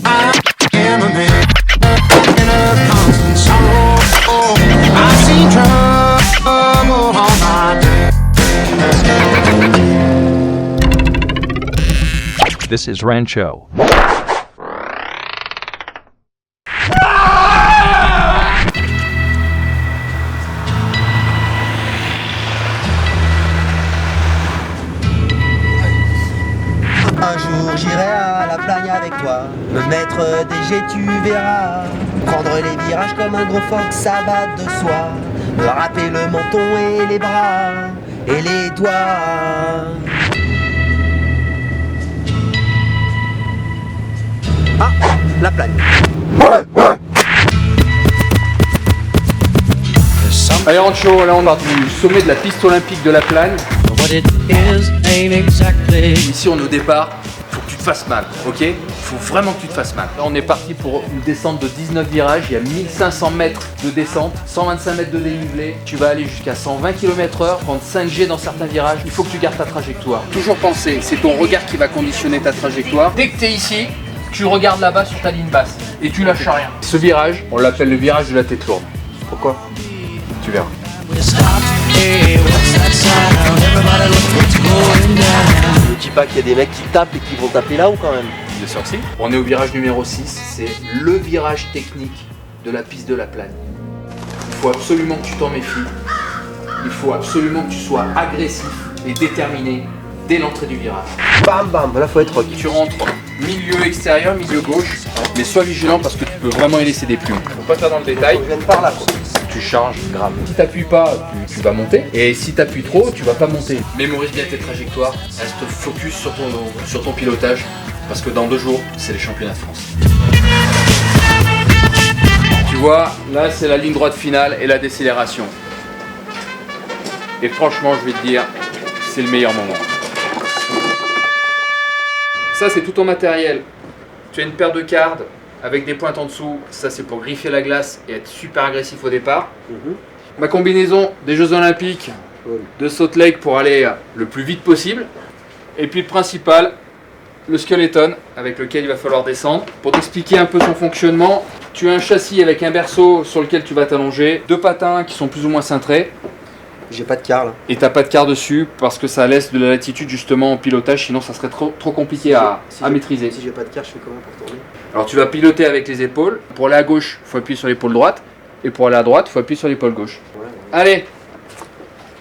I am a man in a constant sorrow. I see trouble all my day. This is Rancho. Un jour j'irai à la Plagne avec toi, me mettre des jets tu verras, prendre les virages comme un gros phoque, ça va de soi, me râper le menton et les bras et les doigts. Ah, la Plagne. Allez Rancho, là on part du sommet de la piste olympique de la Plagne. Ici on est au départ, faut que tu te fasses mal, ok? Faut vraiment que tu te fasses mal. Là on est parti pour une descente de 19 virages, il y a 1500 mètres de descente, 125 mètres de dénivelé. Tu vas aller jusqu'à 120 km/h, prendre 5G dans certains virages. Il faut que tu gardes ta trajectoire. Toujours penser, c'est ton regard qui va conditionner ta trajectoire. Dès que tu es ici, tu regardes là-bas sur ta ligne basse et tu lâches rien. Ce virage, on l'appelle le virage de la tête lourde. Pourquoi? Tu verras. Ne dis pas qu'il y a des mecs qui tapent et qui vont taper là-haut quand même. Bien sûr que si. On est au virage numéro 6, c'est le virage technique de la piste de la Plagne. Il faut absolument que tu t'en méfies. Il faut absolument que tu sois agressif et déterminé dès l'entrée du virage. Bam bam, là faut être rock. Tu rentres milieu extérieur, milieu gauche, mais sois vigilant parce que tu peux vraiment y laisser des plumes. Faut pas faire dans le détail. Je viens par là quoi. Tu charges grave. Si t'appuies pas, tu vas monter. Et si t'appuies trop, tu vas pas monter. Mémorise bien tes trajectoires. Reste focus sur ton pilotage. Parce que dans 2 jours, c'est les championnats de France. Tu vois, là c'est la ligne droite finale et la décélération. Et franchement, je vais te dire, c'est le meilleur moment. Ça c'est tout ton matériel. Tu as une paire de cardes avec des pointes en dessous, ça c'est pour griffer la glace et être super agressif au départ. Ma combinaison des Jeux Olympiques de Salt Lake pour aller le plus vite possible. Et puis le principal, le skeleton avec lequel il va falloir descendre. Pour t'expliquer un peu son fonctionnement, tu as un châssis avec un berceau sur lequel tu vas t'allonger, 2 patins qui sont plus ou moins cintrés. J'ai pas de car là. Et t'as pas de quart dessus parce que ça laisse de la latitude justement en pilotage, sinon ça serait trop compliqué à maîtriser. Si j'ai pas de car, je fais comment pour tourner? Alors tu vas piloter avec les épaules. Pour aller à gauche, il faut appuyer sur l'épaule droite. Et pour aller à droite, il faut appuyer sur l'épaule gauche. Ouais. Allez,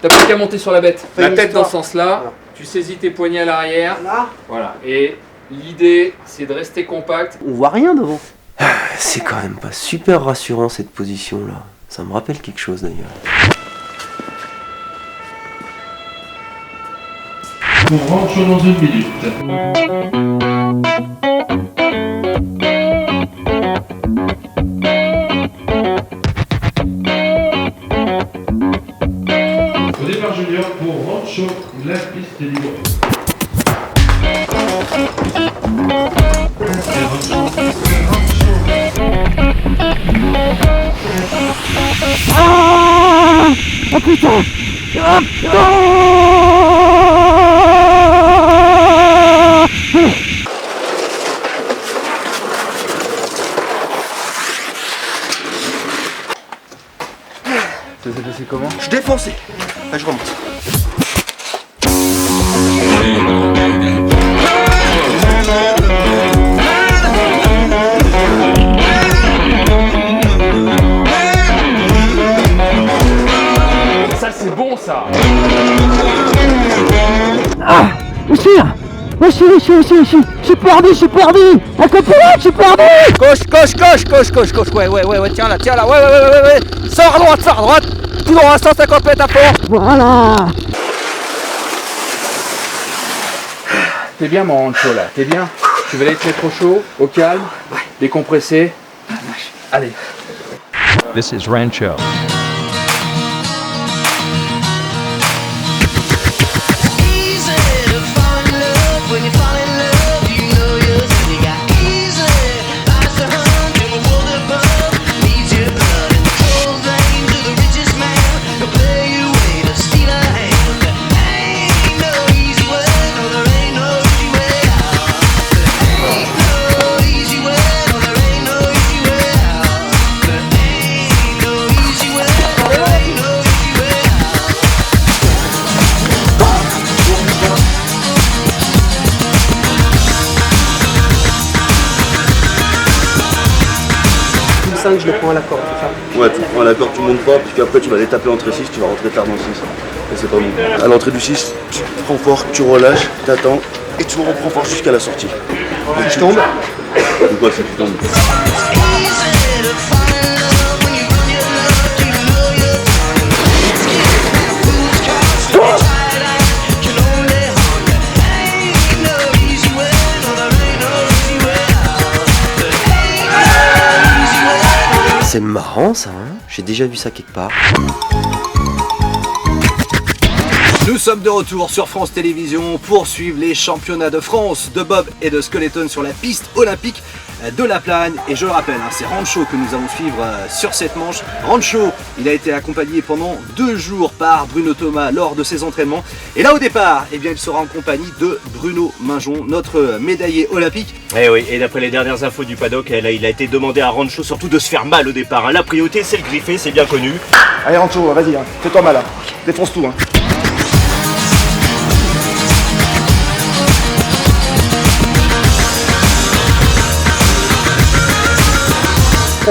t'as plus qu'à monter sur la bête. Fais La une tête histoire. dans ce sens-là, Voilà. tu saisis tes poignets à l'arrière. Là, Voilà. Et l'idée, c'est de rester compact. on voit rien devant. C'est quand même pas super rassurant cette position là. Ça me rappelle quelque chose d'ailleurs. On rentre dans 1 minute. Au départ junior pour Rancho, la piste est libre. Ça s'est passé comment? Je défonçais. Là, je remonte. Ça c'est bon ça. Je suis perdu, un copilote, je suis perdu. Gauche, ouais, tiens là, ouais. Sors à droite, tout droit, 150 mètres à fond. Voilà. T'es bien mon Rancho là, t'es bien? Tu vas aller te mettre au chaud, au calme, décompresser. Allez. This is Rancho. 5, je le prends à la corde, c'est ça? Ouais, tu le prends à la corde, tu montes pas, puis après tu vas les taper entre 6, tu vas rentrer tard dans le 6. Et c'est pas bon. À l'entrée du 6, tu prends fort, tu relâches, t'attends, et tu reprends fort jusqu'à la sortie. Donc Je tombe. Donc quoi, si tu tombes? C'est marrant ça, hein? J'ai déjà vu ça quelque part. Nous sommes de retour sur France Télévisions pour suivre les championnats de France de bob et de skeleton sur la piste olympique de La Plagne. Et je le rappelle, hein, c'est Rancho que nous allons suivre sur cette manche. Rancho, il a été accompagné pendant 2 jours par Bruno Thomas lors de ses entraînements. Et là au départ, eh bien, il sera en compagnie de Bruno Minjon, notre médaillé olympique. Eh oui, et d'après les dernières infos du paddock, là, il a été demandé à Rancho surtout de se faire mal au départ. Hein. La priorité c'est le griffé, c'est bien connu. Allez Rancho, vas-y, hein. Fais-toi mal, hein. Défonce tout. Hein.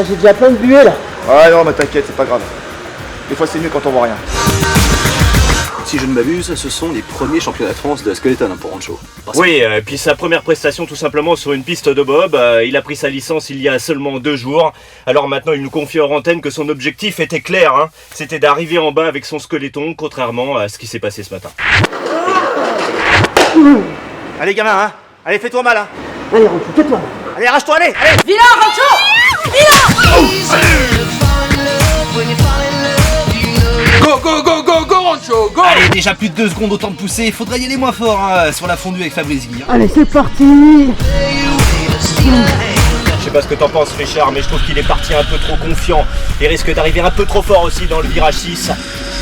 J'ai déjà plein de buées là. Ouais, non, mais t'inquiète, c'est pas grave. Des fois, c'est mieux quand on voit rien. Si je ne m'abuse, ce sont les premiers championnats de France de skeleton pour Rancho. Oui, puis sa première prestation tout simplement sur une piste de bob. Il a pris sa licence il y a seulement 2 jours. Alors maintenant, il nous confie hors antenne que son objectif était clair. Hein. C'était d'arriver en bas avec son skeleton, contrairement à ce qui s'est passé ce matin. Allez, gamin, hein. Allez, fais-toi mal, hein. Allez, Rancho, tais-toi. Allez, arrache-toi, allez. Vilain, Rancho! Go, go, go, go, go, Rancho, go! Allez, déjà plus de 2 secondes, autant de pousser. Il faudrait y aller moins fort hein, sur la fondue avec Fabrice Guy. Hein. Allez, c'est parti. Je sais pas ce que t'en penses Richard, mais je trouve qu'il est parti un peu trop confiant. Il risque d'arriver un peu trop fort aussi dans le virage 6.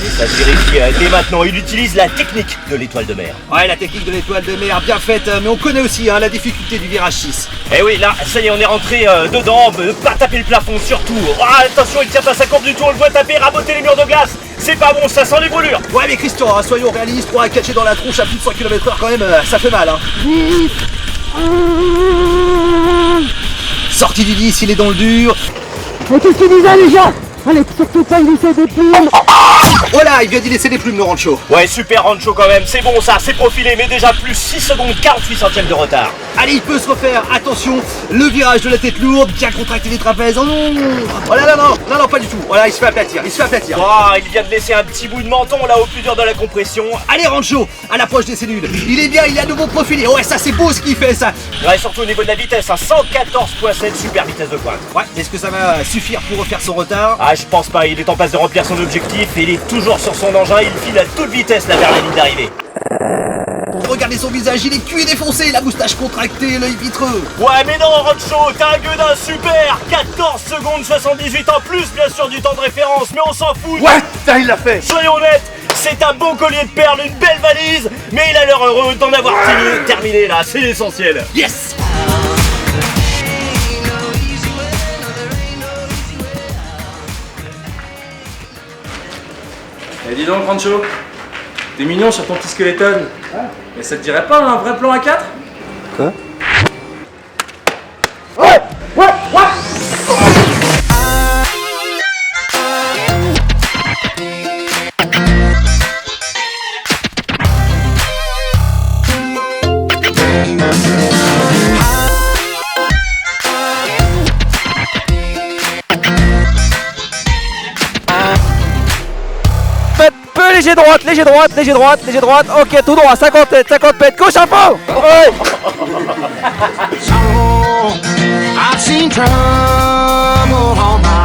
Et ça se vérifie dès maintenant, il utilise la technique de l'étoile de mer. Ouais, la technique de l'étoile de mer, bien faite, mais on connaît aussi hein, la difficulté du virage 6. Eh oui, là, ça y est, on est rentré dedans, ne pas taper le plafond surtout. Oh, attention, il tient pas sa courbe du tout, on le voit taper, raboter les murs de glace. C'est pas bon, ça sent les brûlures. Ouais, mais Christian, hein, soyons réalistes, pour un catcher dans la tronche à plus de 100 km/h quand même, ça fait mal. Hein. Sorti du 10, il est dans le dur. Mais qu'est-ce qu'il disait les gars? Allez, surtout pas y laisser des plumes. Oh là, il vient d'y laisser des plumes, le Rancho. Ouais, super Rancho quand même, c'est bon ça, c'est profilé, mais déjà plus 6 secondes 48 centièmes de retard. Allez, il peut se refaire, attention, le virage de la tête lourde, bien contracter les trapèzes. Oh non, oh là, non, pas du tout. Voilà, il se fait aplatir, Oh, il vient de laisser un petit bout de menton là au plus dur de la compression. Allez, Rancho, à l'approche des cellules. Il est bien, il est à nouveau profilé. Ouais, ça c'est beau ce qu'il fait, ça. Ouais, surtout au niveau de la vitesse, hein, 114.7, super vitesse de pointe. Ouais, est-ce que ça va suffire pour refaire son retard? Ah, je pense pas, il est en passe de remplir son objectif et il est toujours sur son engin, il file à toute vitesse là vers la ligne d'arrivée. Regardez son visage, il est cuit et défoncé, la moustache contractée, l'œil vitreux. Ouais, mais non, Rancho, t'as un gueudin super. 14 secondes 78 en plus, bien sûr, du temps de référence, mais on s'en fout. Ouais, ça, il l'a fait. Soyons honnêtes, c'est un beau collier de perles, une belle valise, mais il a l'air heureux d'en avoir terminé là, c'est l'essentiel. Yes. Eh dis donc Rancho, t'es mignon sur ton petit skeleton. Mais ça te dirait pas un vrai plan à 4? Quoi? Léger droite, ok, tout droit, 50 mètres, gauche à fond. Ouais. So I've seen trouble all my